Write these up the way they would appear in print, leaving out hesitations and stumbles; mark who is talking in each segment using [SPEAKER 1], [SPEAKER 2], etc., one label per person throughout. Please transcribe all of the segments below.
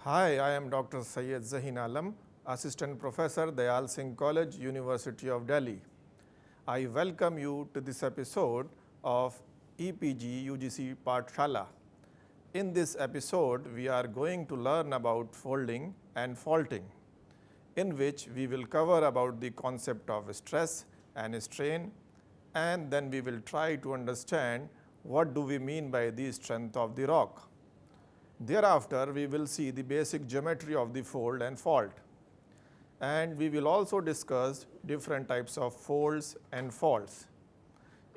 [SPEAKER 1] Hi, I am Dr. Syed Zahin Alam, Assistant Professor, Dayal Singh College, University of Delhi. I welcome you to this episode of EPG UGC Pathshala. In this episode, we are going to learn about folding and faulting, in which we will cover about the concept of stress and strain, and then we will try to understand what do we mean by the strength of the rock. Thereafter, we will see the basic geometry of the fold and fault, and we will also discuss different types of folds and faults.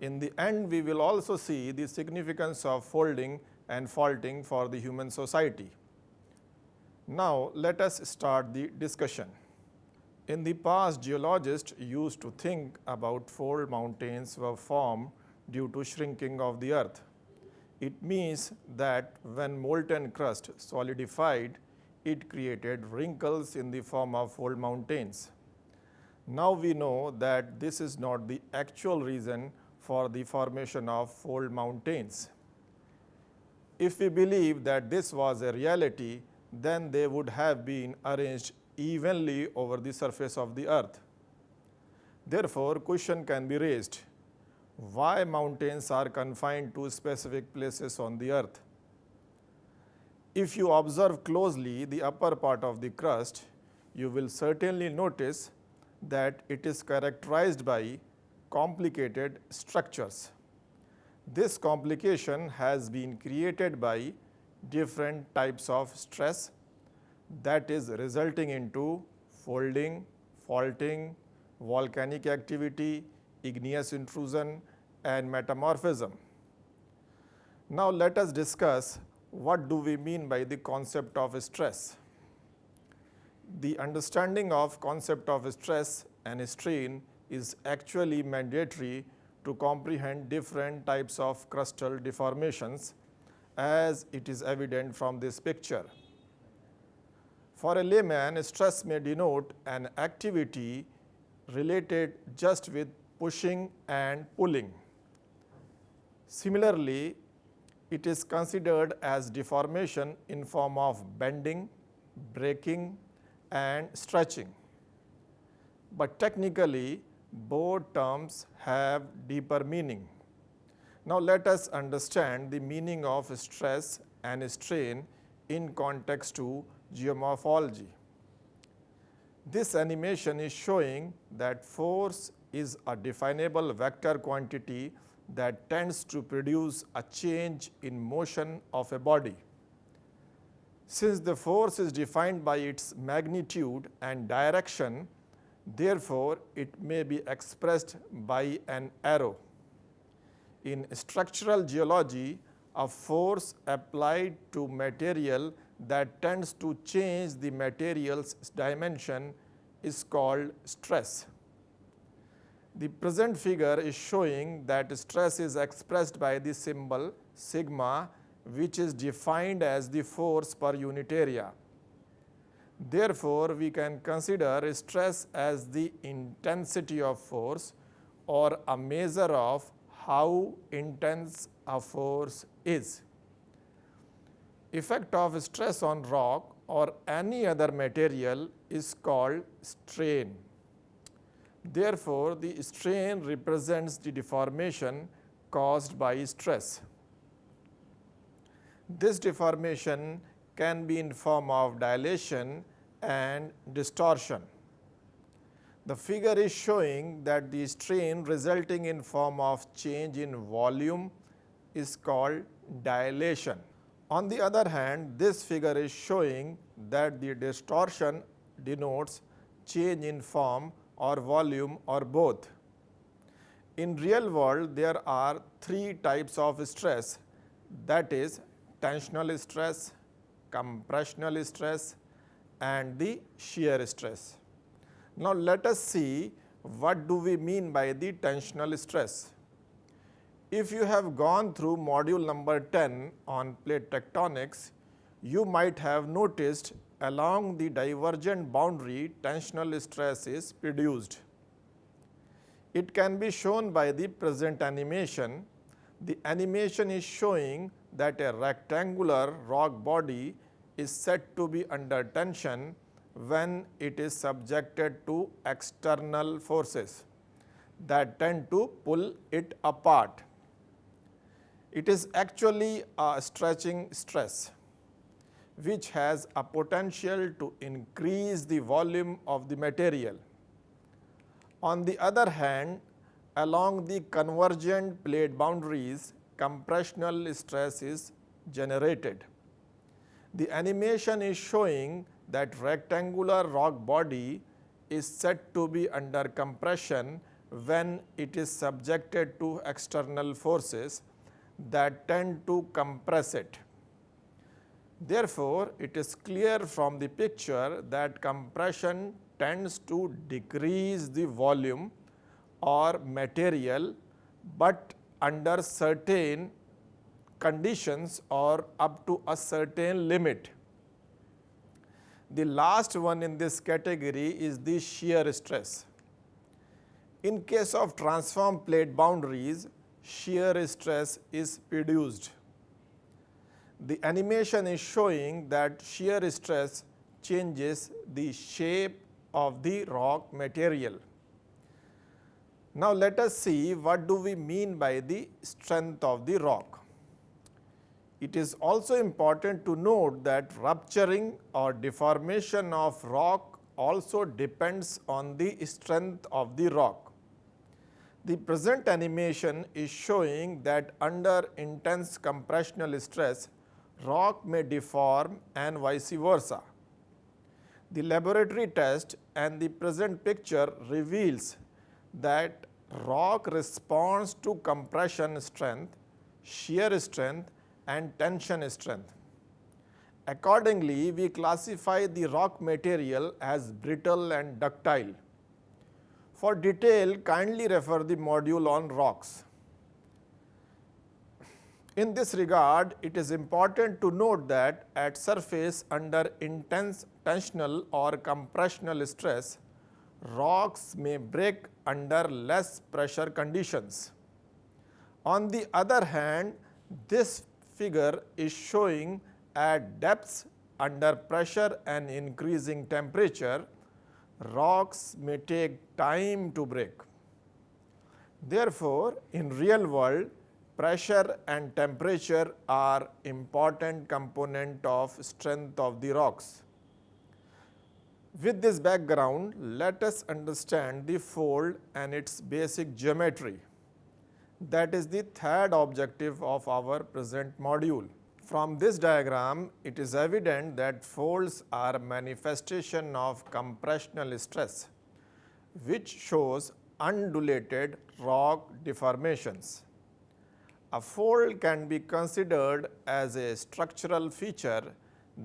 [SPEAKER 1] In the end, we will also see the significance of folding and faulting for the human society. Now, let us start the discussion. In the past, geologists used to think about fold mountains were formed due to shrinking of the earth. It means that when molten crust solidified, it created wrinkles in the form of fold mountains. Now we know that this is not the actual reason for the formation of fold mountains. If we believe that this was a reality, then they would have been arranged evenly over the surface of the earth. Therefore, question can be raised: why mountains are confined to specific places on the earth? If you observe closely the upper part of the crust, you will certainly notice that it is characterized by complicated structures. This complication has been created by different types of stress that is resulting into folding, faulting, volcanic activity, igneous intrusion, and metamorphism. Now let us discuss what do we mean by the concept of stress. The understanding of concept of stress and strain is actually mandatory to comprehend different types of crustal deformations, as it is evident from this picture. For a layman, stress may denote an activity related just with pushing and pulling. Similarly, it is considered as deformation in form of bending, breaking, and stretching. But technically, both terms have deeper meaning. Now let us understand the meaning of stress and strain in context to geomorphology. This animation is showing that force is a definable vector quantity that tends to produce a change in motion of a body. Since the force is defined by its magnitude and direction, therefore it may be expressed by an arrow. In structural geology, a force applied to material that tends to change the material's dimension is called stress. The present figure is showing that stress is expressed by the symbol sigma, which is defined as the force per unit area. Therefore, we can consider stress as the intensity of force or a measure of how intense a force is. Effect of stress on rock or any other material is called strain. Therefore, the strain represents the deformation caused by stress. This deformation can be in form of dilation and distortion. The figure is showing that the strain resulting in form of change in volume is called dilation. On the other hand, this figure is showing that the distortion denotes change in form or volume or both. In real world, there are three types of stress, that is tensional stress, compressional stress, and the shear stress. Now let us see what do we mean by the tensional stress. If you have gone through module number 10 on plate tectonics, you might have noticed along the divergent boundary tensional stress is produced. It can be shown by the present animation. The animation is showing that a rectangular rock body is said to be under tension when it is subjected to external forces that tend to pull it apart. It is actually a stretching stress, which has a potential to increase the volume of the material. On the other hand, along the convergent plate boundaries, compressional stress is generated. The animation is showing that rectangular rock body is said to be under compression when it is subjected to external forces that tend to compress it. Therefore, it is clear from the picture that compression tends to decrease the volume or material, but under certain conditions or up to a certain limit. The last one in this category is the shear stress. In case of transform plate boundaries, shear stress is produced. The animation is showing that shear stress changes the shape of the rock material. Now, let us see what do we mean by the strength of the rock. It is also important to note that rupturing or deformation of rock also depends on the strength of the rock. The present animation is showing that under intense compressional stress, rock may deform and vice versa. The laboratory test and the present picture reveals that rock responds to compression strength, shear strength and tension strength. Accordingly, we classify the rock material as brittle and ductile. For detail, kindly refer the module on rocks. In this regard, it is important to note that at surface under intense tensional or compressional stress, rocks may break under less pressure conditions. On the other hand, this figure is showing at depths under pressure and increasing temperature, rocks may take time to break. Therefore, in real world, pressure and temperature are important component of strength of the rocks. With this background, let us understand the fold and its basic geometry. That is the third objective of our present module. From this diagram, it is evident that folds are a manifestation of compressional stress, which shows undulated rock deformations. A fold can be considered as a structural feature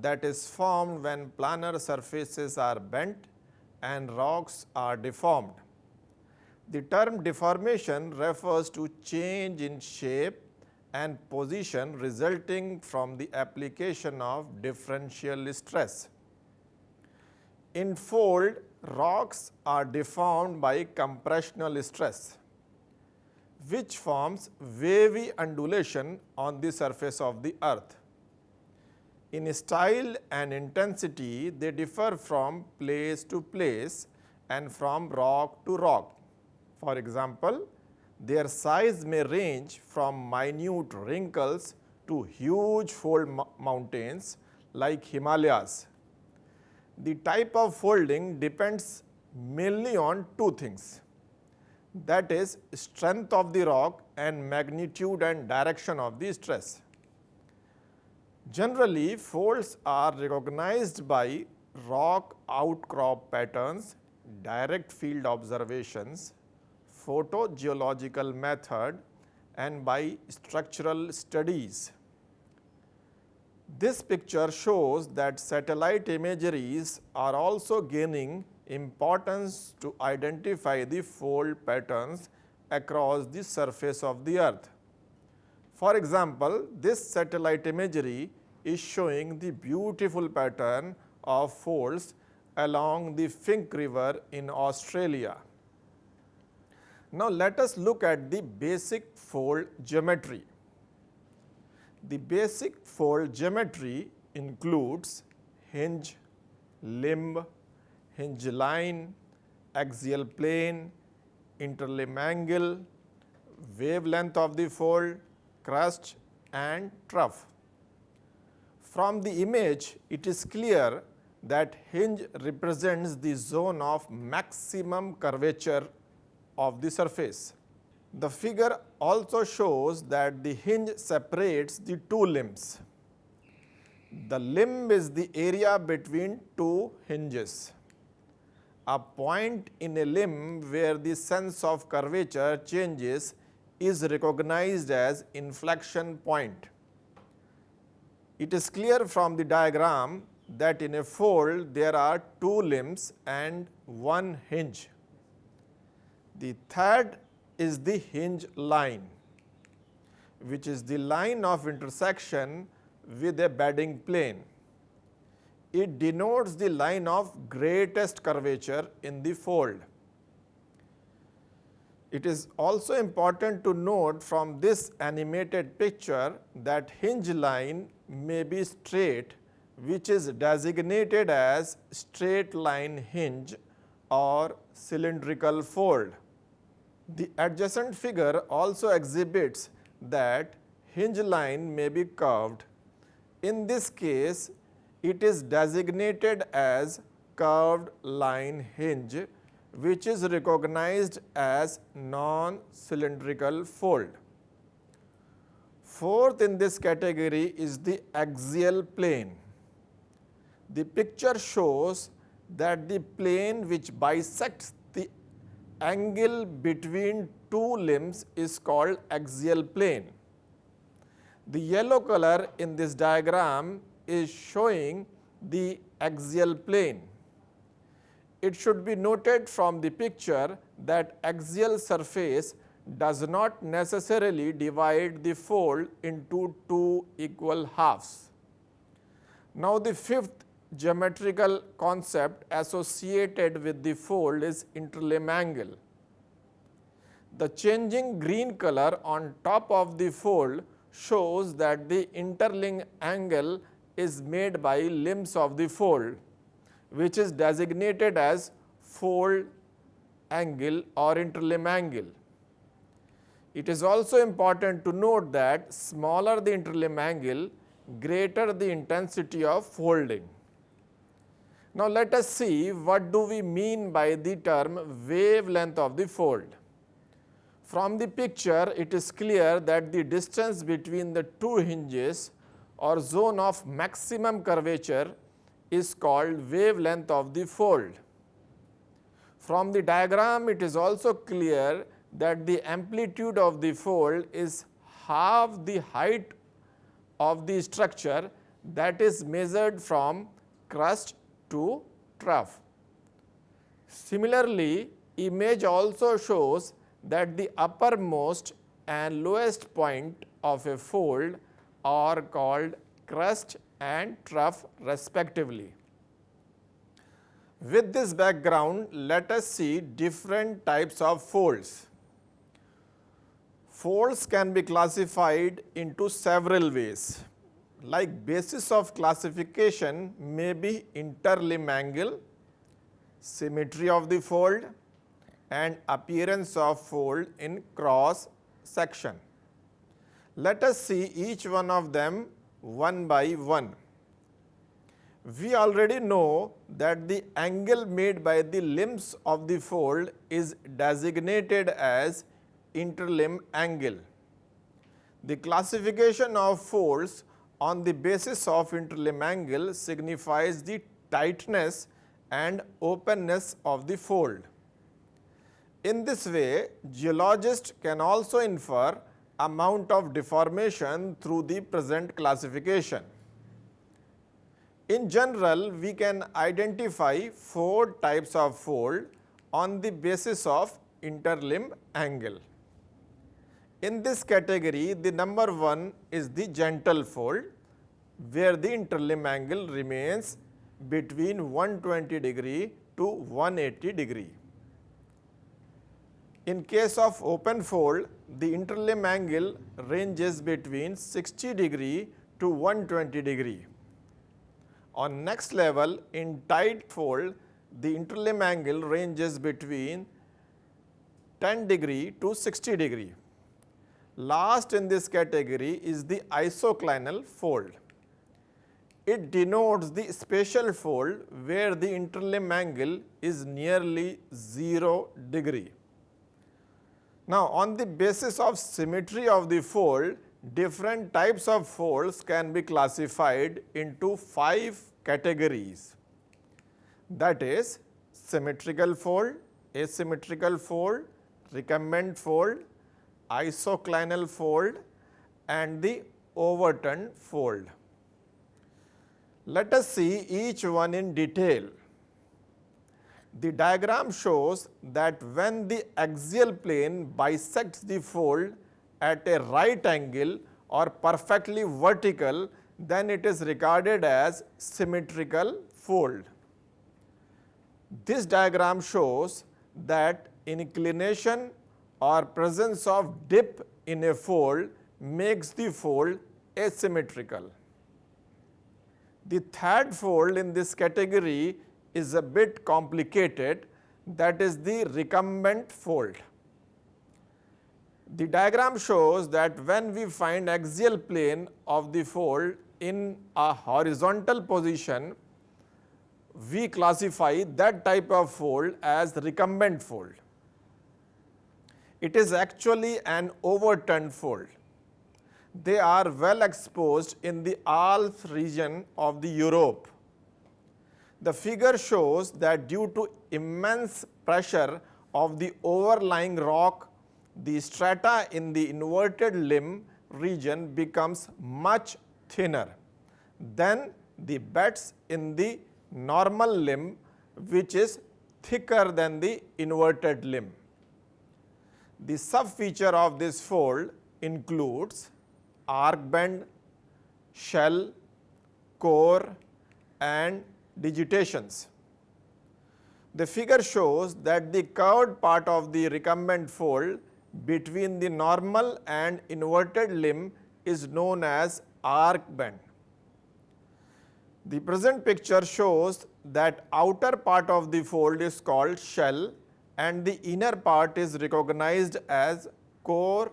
[SPEAKER 1] that is formed when planar surfaces are bent and rocks are deformed. The term deformation refers to change in shape and position resulting from the application of differential stress. In fold, rocks are deformed by compressional stress, which forms wavy undulation on the surface of the earth. In style and intensity, they differ from place to place and from rock to rock. For example, their size may range from minute wrinkles to huge fold mountains like Himalayas. The type of folding depends mainly on two things, that is strength of the rock and magnitude and direction of the stress. Generally, folds are recognized by rock outcrop patterns, direct field observations, photogeological method and by structural studies. This picture shows that satellite imageries are also gaining importance to identify the fold patterns across the surface of the earth. For example, this satellite imagery is showing the beautiful pattern of folds along the Finke River in Australia. Now, let us look at the basic fold geometry. The basic fold geometry includes hinge, limb, hinge line, axial plane, interlimb angle, wavelength of the fold, crust and trough. From the image, it is clear that hinge represents the zone of maximum curvature of the surface. The figure also shows that the hinge separates the two limbs. The limb is the area between two hinges. A point in a limb where the sense of curvature changes is recognized as inflection point. It is clear from the diagram that in a fold there are two limbs and one hinge. The third is the hinge line, which is the line of intersection with a bedding plane. It denotes the line of greatest curvature in the fold. It is also important to note from this animated picture that hinge line may be straight, which is designated as straight line hinge or cylindrical fold. The adjacent figure also exhibits that hinge line may be curved. In this case, it is designated as curved line hinge, which is recognized as non-cylindrical fold. Fourth in this category is the axial plane. The picture shows that the plane which bisects the angle between two limbs is called axial plane. The yellow color in this diagram is showing the axial plane. It should be noted from the picture that axial surface does not necessarily divide the fold into two equal halves. Now the fifth geometrical concept associated with the fold is interlimb angle. The changing green color on top of the fold shows that the interlimb angle is made by limbs of the fold, which is designated as fold angle or interlimb angle. It is also important to note that smaller the interlimb angle, greater the intensity of folding. Now let us see what do we mean by the term wavelength of the fold. From the picture, it is clear that the distance between the two hinges or zone of maximum curvature is called wavelength of the fold. From the diagram, it is also clear that the amplitude of the fold is half the height of the structure, that is measured from crust to trough. Similarly, image also shows that the uppermost and lowest point of a fold are called crust and trough respectively. With this background, let us see different types of folds. Folds can be classified into several ways. Like basis of classification may be interlimb angle, symmetry of the fold, and appearance of fold in cross section. Let us see each one of them one by one. We already know that the angle made by the limbs of the fold is designated as interlimb angle. The classification of folds on the basis of interlimb angle signifies the tightness and openness of the fold. In this way, geologists can also infer amount of deformation through the present classification. In general, we can identify four types of fold on the basis of interlimb angle. In this category, the number one is the gentle fold, where the interlimb angle remains between 120 degree to 180 degree. In case of open fold, the interlimb angle ranges between 60 degree to 120 degree. On next level, in tight fold, the interlimb angle ranges between 10 degree to 60 degree. Last in this category is the isoclinal fold. It denotes the spatial fold where the interlimb angle is nearly 0 degree. Now, on the basis of symmetry of the fold, different types of folds can be classified into 5 categories. That is symmetrical fold, asymmetrical fold, recumbent fold, isoclinal fold and the overturned fold. Let us see each one in detail. The diagram shows that when the axial plane bisects the fold at a right angle or perfectly vertical, then it is regarded as symmetrical fold. This diagram shows that inclination or presence of dip in a fold makes the fold asymmetrical. The third fold in this category is a bit complicated, that is the recumbent fold. The diagram shows that when we find axial plane of the fold in a horizontal position, we classify that type of fold as recumbent fold. It is actually an overturned fold. They are well exposed in the Alps region of the Europe. The figure shows that due to immense pressure of the overlying rock, the strata in the inverted limb region becomes much thinner than the beds in the normal limb, which is thicker than the inverted limb. The sub-feature of this fold includes arc bend, shell, core and digitations. The figure shows that the curved part of the recumbent fold between the normal and inverted limb is known as arc bend. The present picture shows that outer part of the fold is called shell and the inner part is recognized as core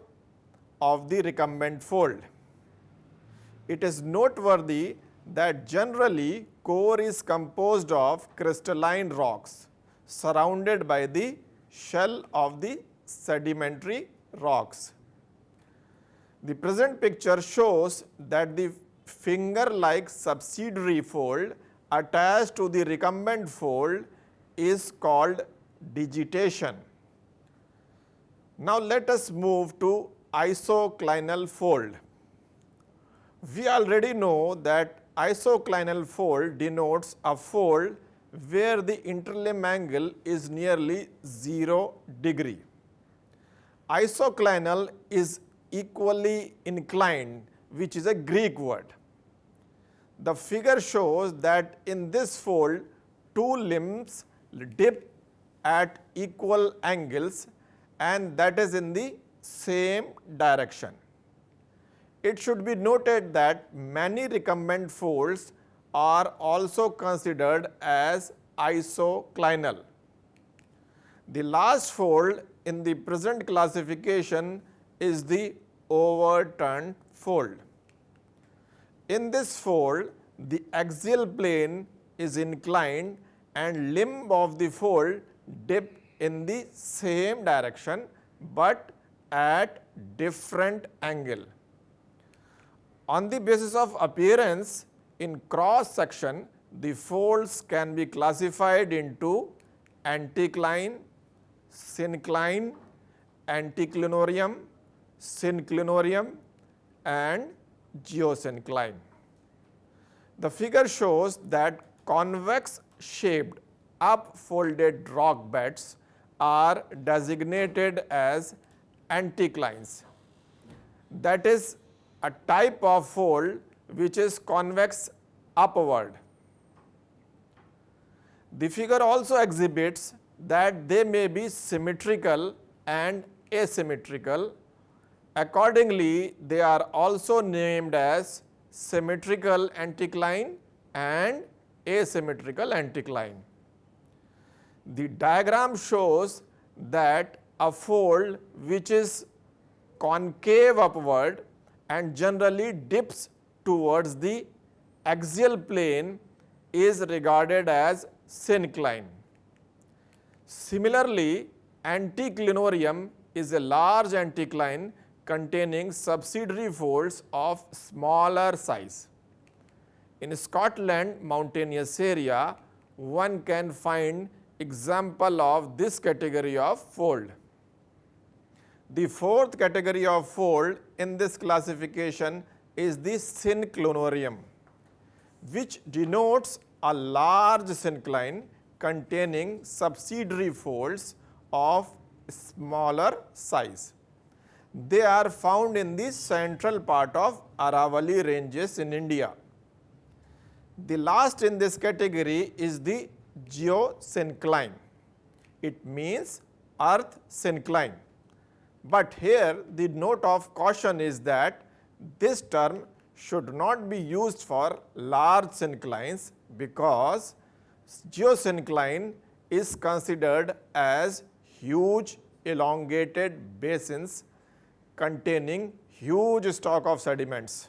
[SPEAKER 1] of the recumbent fold. It is noteworthy that generally core is composed of crystalline rocks surrounded by the shell of the sedimentary rocks. The present picture shows that the finger-like subsidiary fold attached to the recumbent fold is called digitation. Now let us move to isoclinal fold. We already know that isoclinal fold denotes a fold where the interlimb angle is nearly 0 degree. Isoclinal is equally inclined, which is a Greek word. The figure shows that in this fold, two limbs dip at equal angles and that is in the same direction. It should be noted that many recumbent folds are also considered as isoclinal. The last fold in the present classification is the overturned fold. In this fold, the axial plane is inclined and limb of the fold dip in the same direction but at different angle. On the basis of appearance, in cross section, the folds can be classified into anticline, syncline, anticlinorium, synclinorium and geosyncline. The figure shows that convex shaped up-folded rock beds are designated as anticlines. That is a type of fold which is convex upward. The figure also exhibits that they may be symmetrical and asymmetrical. Accordingly, they are also named as symmetrical anticline and asymmetrical anticline. The diagram shows that a fold which is concave upward and generally dips towards the axial plane is regarded as syncline. Similarly, anticlinorium is a large anticline containing subsidiary folds of smaller size. In Scotland mountainous area, one can find example of this category of fold. The fourth category of fold in this classification is the synclinorium, which denotes a large syncline containing subsidiary folds of smaller size. They are found in the central part of Aravalli ranges in India. The last in this category is the geosyncline. It means earth syncline. But here the note of caution is that this term should not be used for large synclines because geosyncline is considered as huge elongated basins containing huge stock of sediments.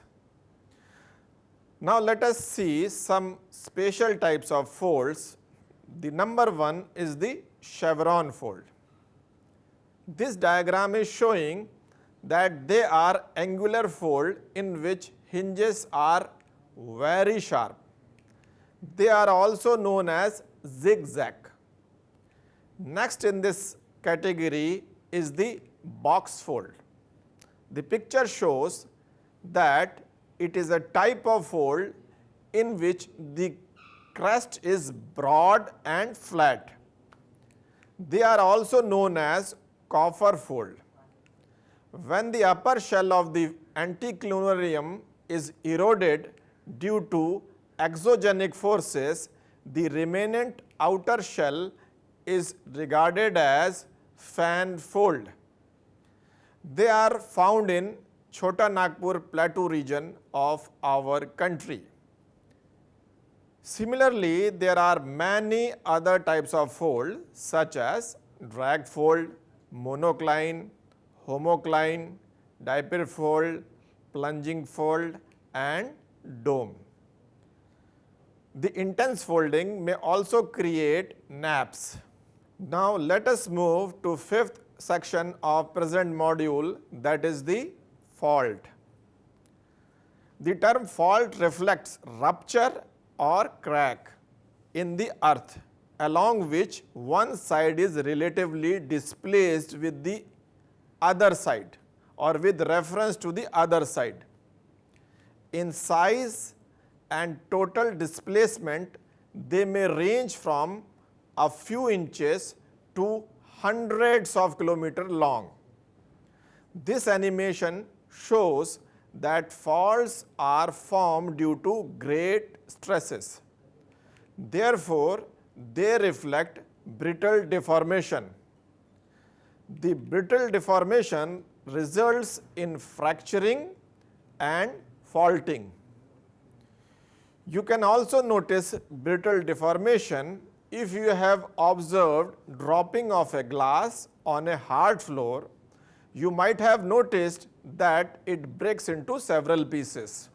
[SPEAKER 1] Now let us see some special types of folds. The number one is the chevron fold. This diagram is showing that they are angular fold in which hinges are very sharp. They are also known as zigzag. Next in this category is the box fold. The picture shows that it is a type of fold in which the crest is broad and flat. They are also known as coffer fold. When the upper shell of the anticlinorium is eroded due to exogenic forces, the remnant outer shell is regarded as fan fold. They are found in Chota Nagpur plateau region of our country. Similarly, there are many other types of fold such as drag fold, monocline, homocline, dipper fold, plunging fold and dome. The intense folding may also create naps. Now let us move to fifth section of present module, that is the fault. The term fault reflects rupture or crack in the earth along which one side is relatively displaced with the other side or with reference to the other side. In size and total displacement, they may range from a few inches to hundreds of kilometers long. This animation shows that faults are formed due to great stresses. Therefore, they reflect brittle deformation. The brittle deformation results in fracturing and faulting. You can also notice brittle deformation if you have observed dropping of a glass on a hard floor. You might have noticed that it breaks into several pieces.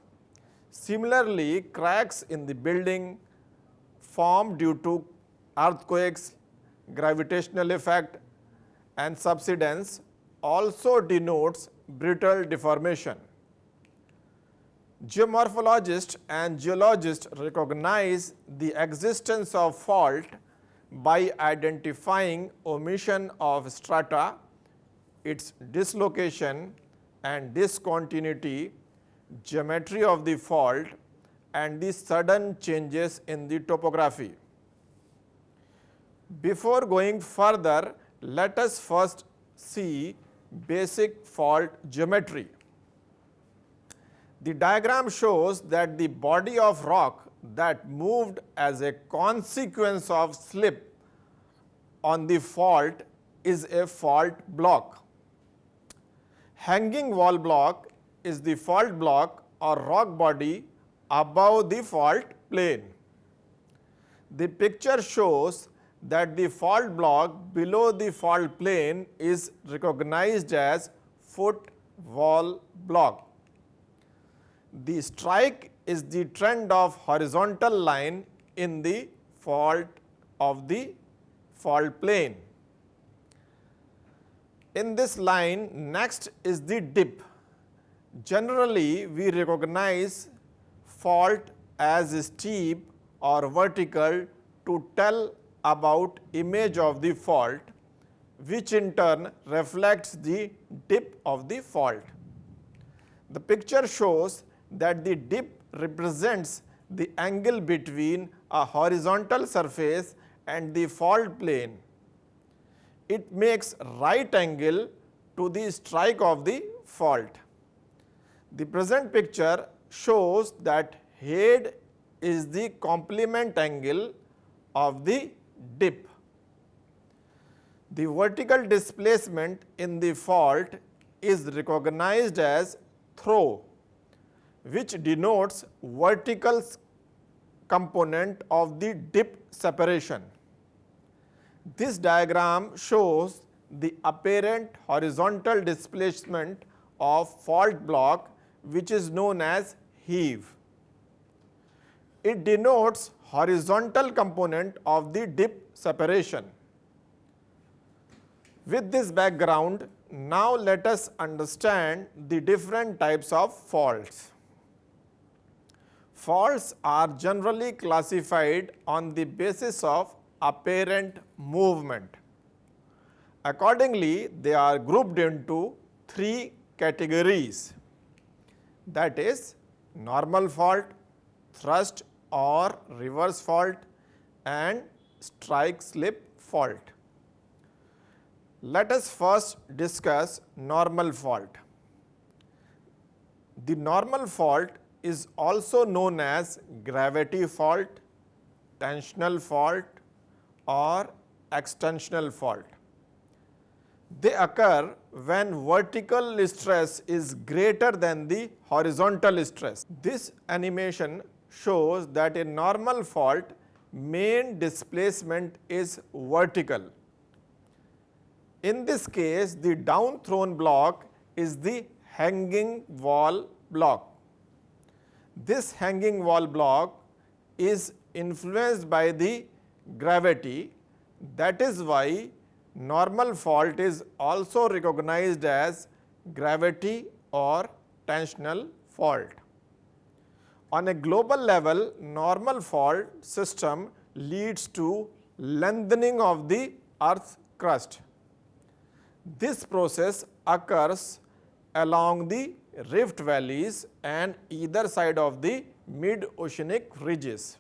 [SPEAKER 1] Similarly, cracks in the building formed due to earthquakes, gravitational effect and subsidence also denotes brittle deformation. Geomorphologists and geologists recognize the existence of fault by identifying omission of strata, its dislocation and discontinuity, geometry of the fault and the sudden changes in the topography. Before going further, let us first see basic fault geometry. The diagram shows that the body of rock that moved as a consequence of slip on the fault is a fault block. Hanging wall block is the fault block or rock body above the fault plane. The picture shows that the fault block below the fault plane is recognized as foot wall block. The strike is the trend of horizontal line in the fault of the fault plane. In this line, next is the dip. Generally, we recognize fault as steep or vertical to tell about image of the fault, which in turn reflects the dip of the fault. The picture shows that the dip represents the angle between a horizontal surface and the fault plane. It makes right angle to the strike of the fault. The present picture shows that head is the complement angle of the dip. The vertical displacement in the fault is recognized as throw, which denotes vertical component of the dip separation. This diagram shows the apparent horizontal displacement of fault block, which is known as heave. It denotes horizontal component of the dip separation. With this background, now let us understand the different types of faults. Faults are generally classified on the basis of apparent movement. Accordingly, they are grouped into three categories, that is normal fault, thrust or reverse fault, and strike slip fault. Let us first discuss normal fault. The normal fault is also known as gravity fault, tensional fault, or extensional fault. They occur when vertical stress is greater than the horizontal stress. This animation shows that in normal fault, main displacement is vertical. In this case, the down thrown block is the hanging wall block. This hanging wall block is influenced by the gravity. That is why normal fault is also recognized as gravity or tensional fault. On a global level, normal fault system leads to lengthening of the Earth's crust. This process occurs along the rift valleys and either side of the mid-oceanic ridges.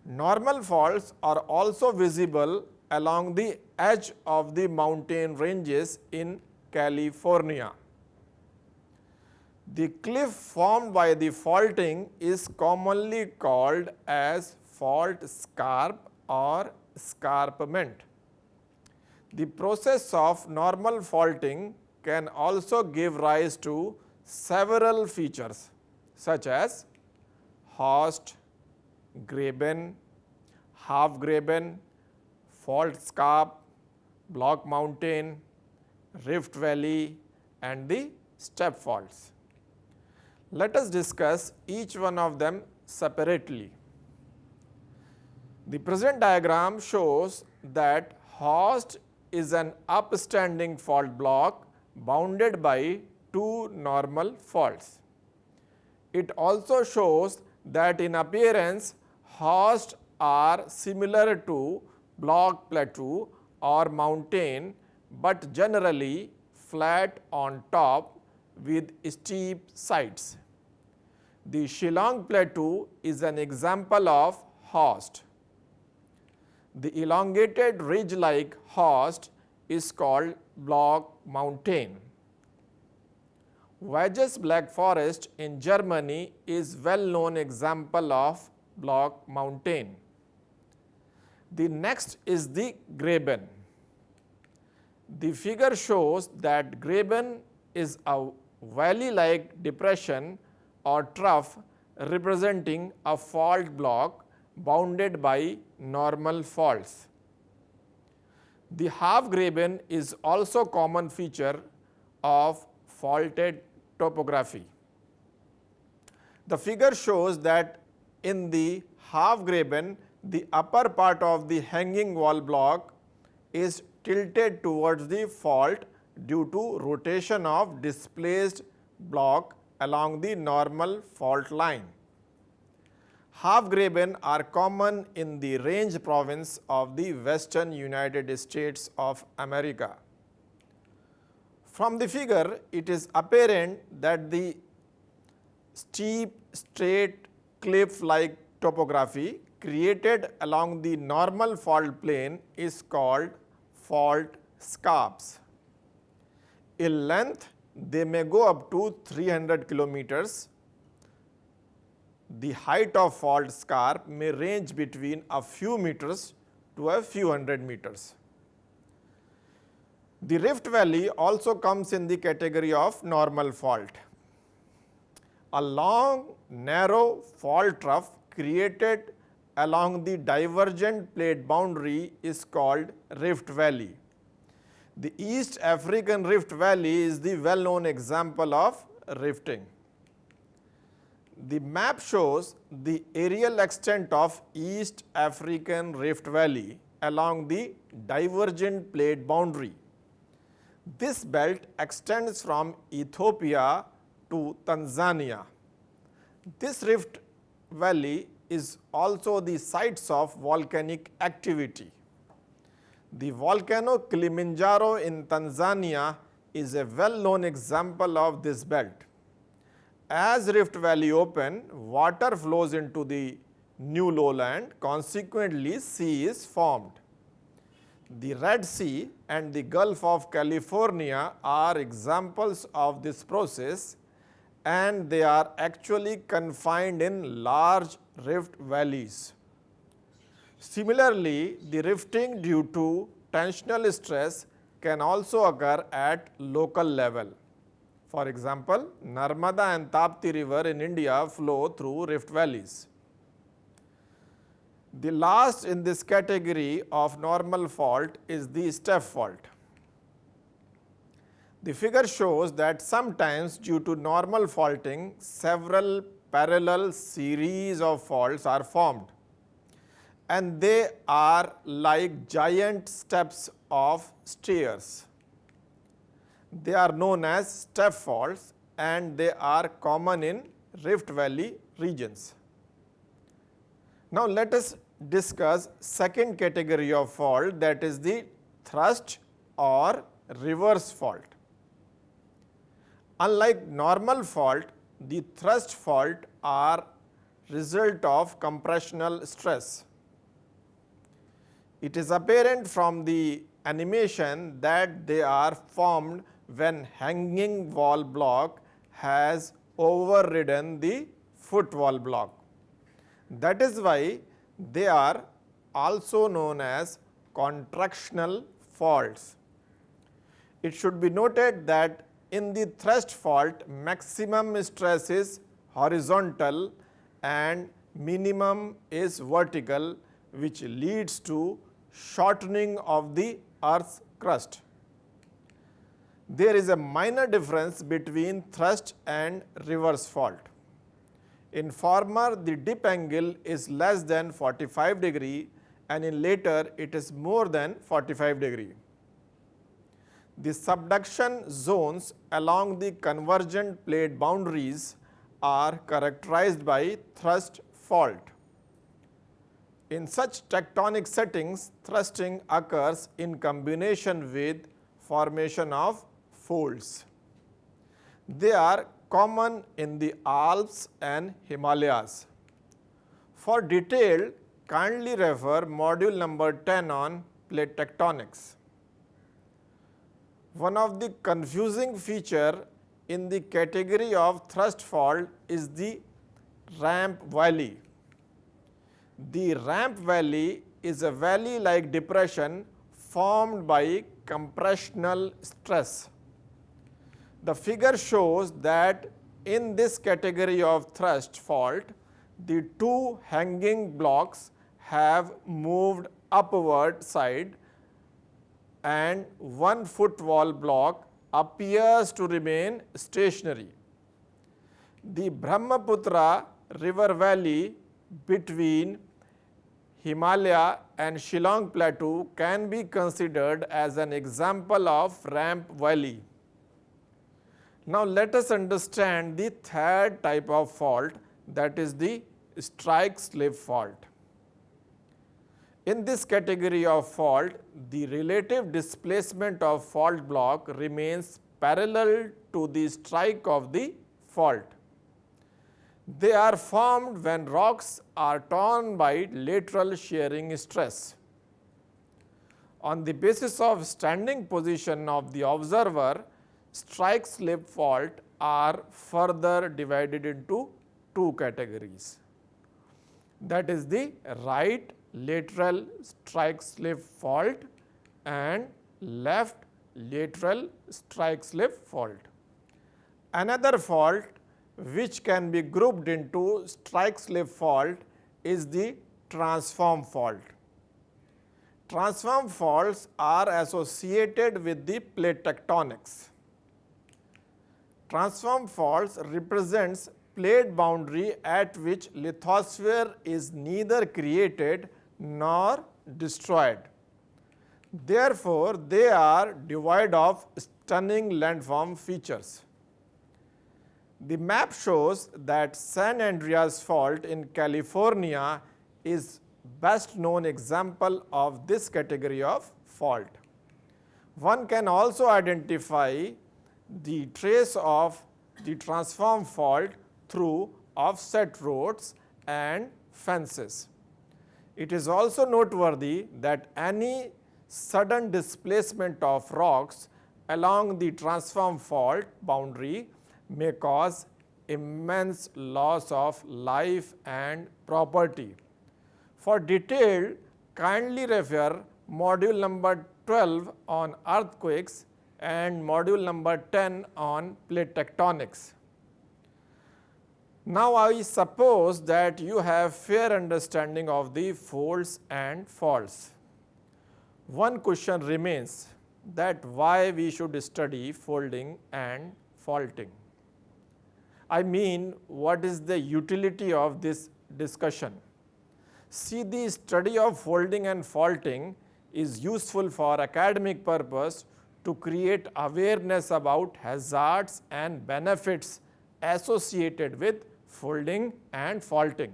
[SPEAKER 1] Normal faults are also visible along the edge of the mountain ranges in California. The cliff formed by the faulting is commonly called as fault scarp or escarpment. The process of normal faulting can also give rise to several features such as horst, graben, half graben, fault scarp, block mountain, rift valley, and the step faults. Let us discuss each one of them separately. The present diagram shows that horst is an upstanding fault block bounded by two normal faults. It also shows that in appearance, horst are similar to block plateau or mountain, but generally flat on top with steep sides. The Shillong Plateau is an example of horst. The elongated ridge-like horst is called block mountain. Wages Black Forest in Germany is well-known example of block mountain. The next is the graben. The figure shows that graben is a valley-like depression or trough representing a fault block bounded by normal faults. The half graben is also a common feature of faulted topography. The figure shows that in the half graben, the upper part of the hanging wall block is tilted towards the fault due to rotation of displaced block along the normal fault line. Half graben are common in the Range province of the western United States of America. From the figure, it is apparent that the steep, straight, cliff-like topography created along the normal fault plane is called fault scarps. In length, they may go up to 300 kilometers. The height of fault scarp may range between a few meters to a few hundred meters. The Rift Valley also comes in the category of normal fault. A long, narrow fault trough created along the divergent plate boundary is called Rift Valley. The East African Rift Valley is the well-known example of rifting. The map shows the aerial extent of East African Rift Valley along the divergent plate boundary. This belt extends from Ethiopia to Tanzania. This Rift Valley is also the sites of volcanic activity. The volcano Kilimanjaro in Tanzania is a well-known example of this belt. As Rift Valley open, water flows into the new lowland, consequently sea is formed. The Red Sea and the Gulf of California are examples of this process, and they are actually confined in large rift valleys. Similarly, the rifting due to tensional stress can also occur at local level. For example, Narmada and Tapti river in India flow through rift valleys. The last in this category of normal fault is the step fault. The figure shows that sometimes due to normal faulting, several parallel series of faults are formed, and they are like giant steps of stairs. They are known as step faults, and they are common in Rift Valley regions. Now let us discuss second category of fault, that is the thrust or reverse fault. Unlike normal fault, the thrust fault are result of compressional stress. It is apparent from the animation that they are formed when hanging wall block has overridden the foot wall block. That is why they are also known as contractional faults. It should be noted that in the thrust fault, maximum stress is horizontal and minimum is vertical, which leads to shortening of the Earth's crust. There is a minor difference between thrust and reverse fault. In former, the dip angle is less than 45 degree, and in later it is more than 45 degree. The subduction zones along the convergent plate boundaries are characterized by thrust fault. In such tectonic settings, thrusting occurs in combination with formation of folds. They are common in the Alps and Himalayas. For detail, kindly refer module number 10 on plate tectonics. One of the confusing feature in the category of thrust fault is the ramp valley. The ramp valley is a valley-like depression formed by compressional stress. The figure shows that in this category of thrust fault, the two hanging blocks have moved upward side and one footwall block appears to remain stationary. The Brahmaputra river valley between Himalaya and Shillong Plateau can be considered as an example of ramp valley. Now let us understand the third type of fault, that is the strike-slip fault. In this category of fault, the relative displacement of fault block remains parallel to the strike of the fault. They are formed when rocks are torn by lateral shearing stress. On the basis of standing position of the observer, strike-slip fault are further divided into two categories. That is the right lateral strike-slip fault and left lateral strike-slip fault. Another fault which can be grouped into strike-slip fault is the transform fault. Transform faults are associated with the plate tectonics. Transform faults represents plate boundary at which lithosphere is neither created nor destroyed. Therefore, they are devoid of stunning landform features. The map shows that San Andreas Fault in California is best known example of this category of fault. One can also identify the trace of the transform fault through offset roads and fences. It is also noteworthy that any sudden displacement of rocks along the transform fault boundary may cause immense loss of life and property. For detail, kindly refer module number 12 on earthquakes and module number 10 on plate tectonics. Now I suppose that you have fair understanding of the folds and faults. One question remains, that why we should study folding and faulting. I mean, what is the utility of this discussion? See, the study of folding and faulting is useful for academic purpose to create awareness about hazards and benefits associated with folding and faulting.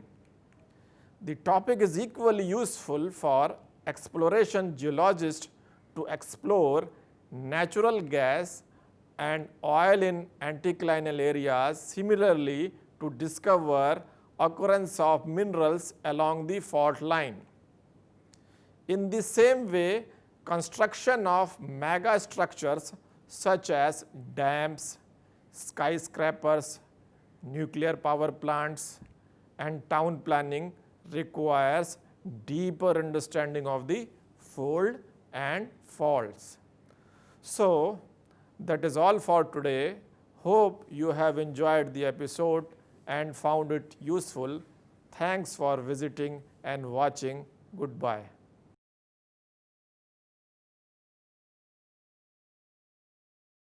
[SPEAKER 1] The topic is equally useful for exploration geologists to explore natural gas and oil in anticlinal areas, similarly to discover occurrence of minerals along the fault line. In the same way, construction of mega structures such as dams, skyscrapers, nuclear power plants and town planning requires deeper understanding of the fold and faults. So, that is all for today. Hope you have enjoyed the episode and found it useful. Thanks for visiting and watching. Goodbye.